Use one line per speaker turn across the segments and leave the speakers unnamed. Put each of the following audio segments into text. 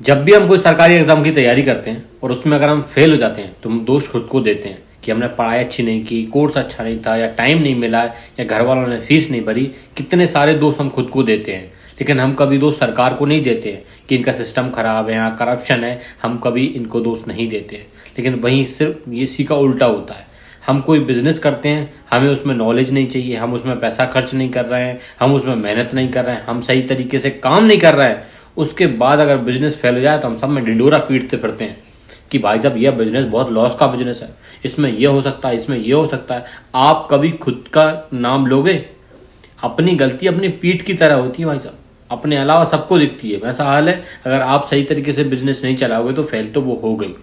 जब भी हम कोई सरकारी एग्जाम की तैयारी करते हैं और उसमें अगर हम फेल हो जाते हैं तो हम दोष खुद को देते हैं कि हमने पढ़ाई अच्छी नहीं की, कोर्स अच्छा नहीं था, या टाइम नहीं मिला, या घर वालों ने फीस नहीं भरी। कितने सारे दोष हम खुद को देते हैं, लेकिन हम कभी दोष सरकार को नहीं देते हैं कि इनका सिस्टम खराब है, यहाँ करप्शन है। हम कभी इनको दोष नहीं देते हैं। लेकिन वहीं सिर्फ ये इसी का उल्टा होता है। हम कोई बिजनेस करते हैं, हमें उसमें नॉलेज नहीं चाहिए, हम उसमें पैसा खर्च नहीं कर रहे हैं, हम उसमें मेहनत नहीं कर रहे हैं, हम सही तरीके से काम नहीं कर रहे हैं। उसके बाद अगर बिजनेस फेल हो जाए तो हम सब में ढिंडोरा पीटते फिरते हैं कि भाई साहब यह बिजनेस बहुत लॉस का बिजनेस है, इसमें यह हो सकता है, इसमें यह हो सकता है। आप कभी खुद का नाम लोगे? अपनी गलती अपनी पीठ की तरह होती है भाई साहब, अपने अलावा सबको दिखती है। वैसा हाल है, अगर आप सही तरीके से बिजनेस नहीं चलाओगे तो फेल तो वो हो गई।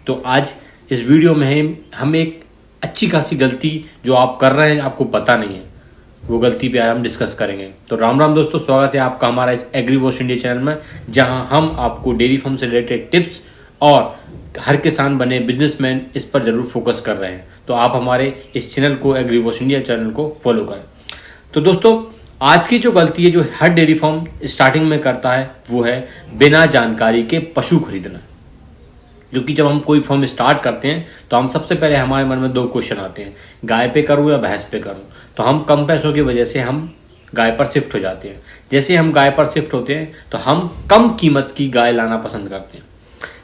तो आज इस वीडियो में हम एक अच्छी खासी गलती जो आप कर रहे हैं, आपको पता नहीं है, वो गलती पे हम डिस्कस करेंगे। तो राम राम दोस्तों, स्वागत है आपका हमारा इस एग्री वॉश इंडिया चैनल में, जहां हम आपको डेयरी फार्म से रिलेटेड टिप्स और हर किसान बने बिजनेसमैन इस पर जरूर फोकस कर रहे हैं। तो आप हमारे इस चैनल को, एग्री वॉश इंडिया चैनल को फॉलो करें। तो दोस्तों, आज की जो गलती है जो हर डेयरी फार्म स्टार्टिंग में करता है वो है बिना जानकारी के पशु खरीदना। जो कि जब हम कोई फॉर्म स्टार्ट करते हैं तो हम सबसे पहले हमारे मन में दो क्वेश्चन आते हैं, गाय पे करूं या भैंस पे करूं। तो हम कम पैसों की वजह से हम गाय पर शिफ्ट हो जाते हैं। जैसे हम गाय पर शिफ्ट होते हैं तो हम कम कीमत की गाय लाना पसंद करते हैं।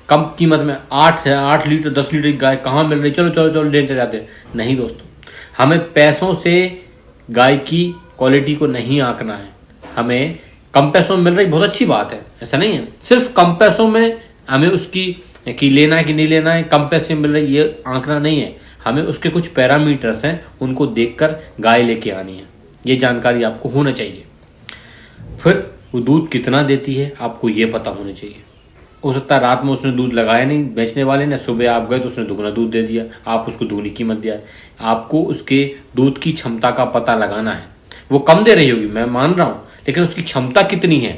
कम कीमत में 8 लीटर 10 लीटर की गाय कहाँ मिल रही, चलो चलो चलो लेने चले जाते हैं। नहीं दोस्तों, हमें पैसों से गाय की क्वालिटी को नहीं आंकना है। हमें कम पैसों में मिल रही बहुत अच्छी बात है, ऐसा नहीं है। सिर्फ कम पैसों में हमें उसकी कि लेना है कि नहीं लेना है, कम पैसे में मिल रही ये आंकड़ा नहीं है। हमें उसके कुछ पैरामीटर्स हैं, उनको देखकर गाय लेके आनी है। ये जानकारी आपको होना चाहिए। फिर वो दूध कितना देती है आपको ये पता होना चाहिए। हो सकता है रात में उसने दूध लगाया नहीं बेचने वाले ने, सुबह आप गए तो उसने दुगना दूध दे दिया, आप उसको दुगनी कीमत दिया। आपको उसके दूध की क्षमता का पता लगाना है। वो कम दे रही होगी, मैं मान रहा हूं, लेकिन उसकी क्षमता कितनी है।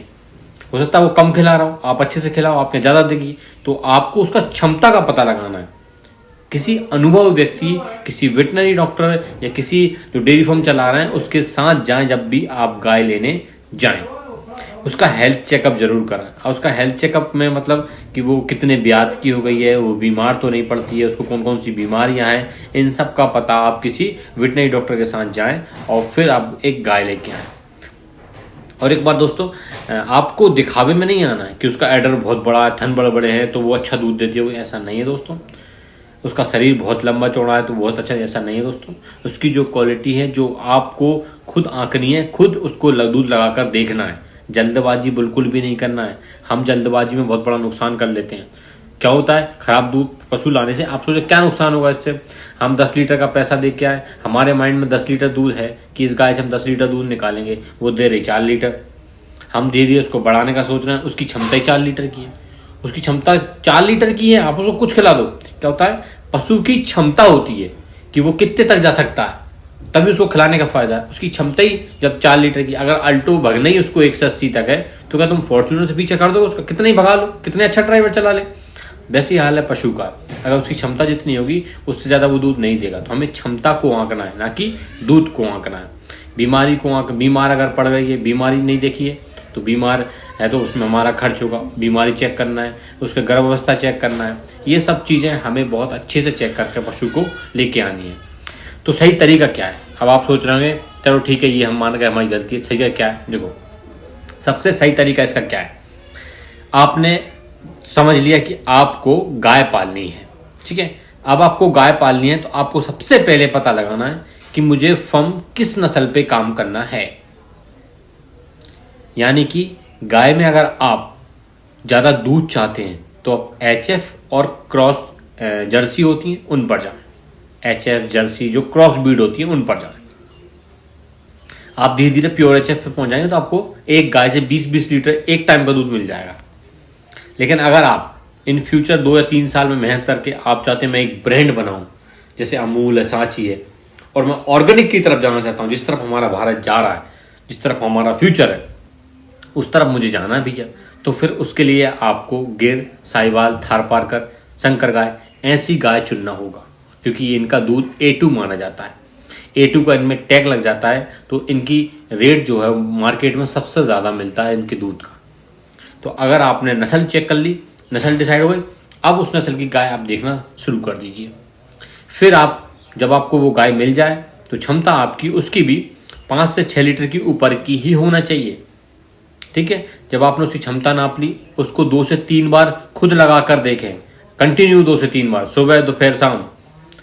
हो सकता है वो कम खिला रहा हो, आप अच्छे से खिलाओ, आपने ज्यादा देगी। तो आपको उसका क्षमता का पता लगाना है। किसी अनुभवी व्यक्ति, किसी वेटनरी डॉक्टर या किसी जो डेयरी फार्म चला रहे हैं उसके साथ जाएं जब भी आप गाय लेने जाएं। उसका हेल्थ चेकअप जरूर कराएं। और उसका हेल्थ चेकअप में मतलब कि वो कितने ब्यात की हो गई है, वो बीमार तो नहीं पड़ती है, उसको कौन कौन सी बीमारियां हैं, इन सब का पता आप किसी वेटनरी डॉक्टर के साथ जाएं और फिर आप एक गाय लेके आए। और एक बात दोस्तों, आपको दिखावे में नहीं आना है कि उसका एडर बहुत बड़ा है, थन बड़े बड़े हैं तो वो अच्छा दूध देती होगी, ऐसा नहीं है दोस्तों। उसका शरीर बहुत लंबा चौड़ा है तो बहुत अच्छा, ऐसा नहीं है दोस्तों। उसकी जो क्वालिटी है जो आपको खुद आंकनी है, खुद उसको दूध लगाकर देखना है। जल्दबाजी बिल्कुल भी नहीं करना है। हम जल्दबाजी में बहुत बड़ा नुकसान कर लेते हैं। क्या होता है, खराब दूध पशु लाने से आप सोचे क्या नुकसान होगा इससे। हम 10 लीटर का पैसा दे के आए, हमारे माइंड में 10 लीटर दूध है कि इस गाय से हम 10 लीटर दूध निकालेंगे, वो दे रही 4 लीटर। हम धीरे धीरे उसको बढ़ाने का सोच रहे हैं, उसकी क्षमता ही 4 लीटर की है। उसकी क्षमता 4 लीटर की है, आप उसको कुछ खिला दो। क्या होता है, पशु की क्षमता होती है कि वो कितने तक जा सकता है, तभी उसको खिलाने का फायदा है। उसकी क्षमता ही जब 4 लीटर की, अगर अल्टो भगना ही उसको 180 तक है तो क्या तुम फॉर्च्यूनर से पीछे कर दो उसका, कितना ही भगा लो, कितने अच्छा ड्राइवर चला ले। वैसे ही हाल है पशु का। अगर उसकी क्षमता जितनी होगी उससे ज्यादा वो दूध नहीं देगा। तो हमें क्षमता को आंकना है, ना कि दूध को आंकना है। बीमारी को बीमार अगर पड़ रही है, बीमारी नहीं देखी है तो बीमार है तो उसमें हमारा खर्च होगा। बीमारी चेक करना है, उसके गर्भावस्था चेक करना है, ये सब चीजें हमें बहुत अच्छे से चेक करके पशु को लेके आनी है। तो सही तरीका क्या है? अब आप सोच रहे होंगे चलो ठीक है, ये हम मान गए हमारी गलती है, तरीका क्या है? देखो, सबसे सही तरीका इसका क्या है। आपने समझ लिया कि आपको गाय पालनी है, ठीक है। अब आपको गाय पालनी है तो आपको सबसे पहले पता लगाना है कि मुझे फर्म किस नस्ल पे काम करना है। यानी कि गाय में अगर आप ज्यादा दूध चाहते हैं तो आप HF और क्रॉस जर्सी होती हैं उन पर जाएं। HF जर्सी जो क्रॉस ब्रीड होती है उन पर जाएं। आप धीरे धीरे प्योर HF पे पहुंच जाएंगे तो आपको एक गाय से 20-20 लीटर एक टाइम का दूध मिल जाएगा। लेकिन अगर आप इन फ्यूचर 2 या 3 साल में मेहनत करके आप चाहते हैं मैं एक ब्रांड बनाऊं, जैसे अमूल है, सांची है, और मैं ऑर्गेनिक की तरफ जाना चाहता हूं, जिस तरफ हमारा भारत जा रहा है, जिस तरफ हमारा फ्यूचर है, उस तरफ मुझे जाना है भैया, तो फिर उसके लिए आपको गिर, साहिवाल, थारपारकर, शंकर गाय ऐसी गाय चुनना होगा, क्योंकि इनका दूध A2 माना जाता है। A2 का इनमें टैग लग जाता है तो इनकी रेट जो है मार्केट में सबसे ज्यादा मिलता है इनके दूध का। तो अगर आपने नस्ल चेक कर ली, नस्ल डिसाइड हो गई, अब उस नस्ल की गाय आप देखना शुरू कर दीजिए। फिर आप जब आपको वो गाय मिल जाए तो क्षमता आपकी उसकी भी 5 से 6 लीटर की ऊपर की ही होना चाहिए। ठीक है, जब आपने उसकी क्षमता नाप ली, उसको 2 से 3 बार खुद लगा कर देखें, कंटिन्यू 2 से 3 बार, सुबह दोपहर शाम।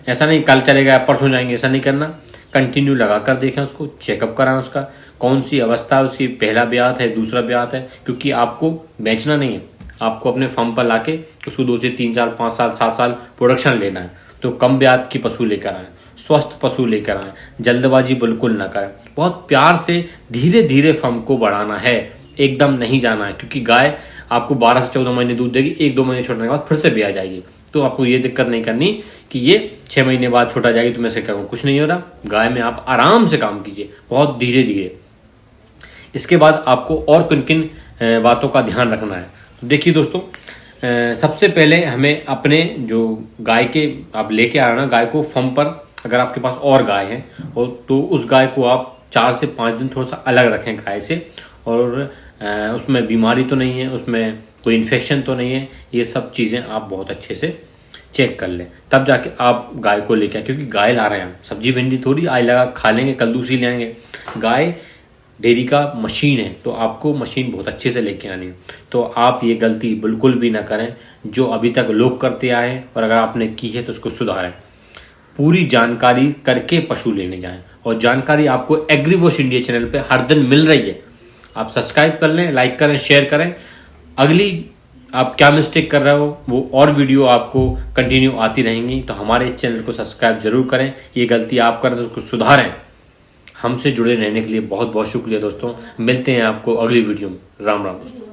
ऐसा नहीं कल चलेगा परसों जाएंगे, ऐसा नहीं करना, कंटिन्यू लगा कर देखें, उसको चेकअप कराएं, उसका कौन सी अवस्था है, उसकी पहला ब्यात है, दूसरा ब्यात है, क्योंकि आपको बेचना नहीं है, आपको अपने फार्म पर लाके उसको 2 से 3 साल 5 साल 7 साल प्रोडक्शन लेना है। तो कम ब्यात की पशु लेकर आए, स्वस्थ पशु लेकर आए, जल्दबाजी बिल्कुल ना करें, बहुत प्यार से धीरे धीरे फार्म को बढ़ाना है, एकदम नहीं जाना है, क्योंकि गाय आपको 12 से 14 महीने दूध देगी, 1-2 महीने छोड़ने के बाद फिर से ब्याह जाएगी। तो आपको ये दिक्कत नहीं करनी कि ये 6 महीने बाद छोटा जाएगी, तो मैं से कहूँ कुछ नहीं हो रहा। गाय में आप आराम से काम कीजिए, बहुत धीरे धीरे। इसके बाद आपको और किन किन बातों का ध्यान रखना है, तो देखिए दोस्तों, सबसे पहले हमें अपने जो गाय के आप लेके आ रहे ना गाय को फर्म पर, अगर आपके पास और गाय है और तो उस गाय को आप 4 से 5 दिन थोड़ा सा अलग रखें गाय से, और उसमें बीमारी तो नहीं है, उसमें कोई इन्फेक्शन तो नहीं है, ये सब चीज़ें आप बहुत अच्छे से चेक कर लें, तब जाके आप गाय को लेके आए। क्योंकि गाय ला रहे हैं हम, सब्जी भिंडी थोड़ी आई लगा खा लेंगे, कल दूसरी ले आएंगे। गाय डेयरी का मशीन है, तो आपको मशीन बहुत अच्छे से लेके आनी है। तो आप ये गलती बिल्कुल भी ना करें जो अभी तक लोग करते आए हैं, और अगर आपने की है तो उसको सुधारें। पूरी जानकारी करके पशु लेने जाएं, और जानकारी आपको एग्रीवॉश इंडिया चैनल पे हर दिन मिल रही है। आप सब्सक्राइब कर लें, लाइक करें, शेयर करें। अगली आप क्या मिस्टेक कर रहे हो वो और वीडियो आपको कंटिन्यू आती रहेंगी, तो हमारे इस चैनल को सब्सक्राइब जरूर करें। ये गलती आप करें तो उसको सुधारें। हमसे जुड़े रहने के लिए बहुत बहुत शुक्रिया दोस्तों। मिलते हैं आपको अगली वीडियो में। राम राम दोस्तों।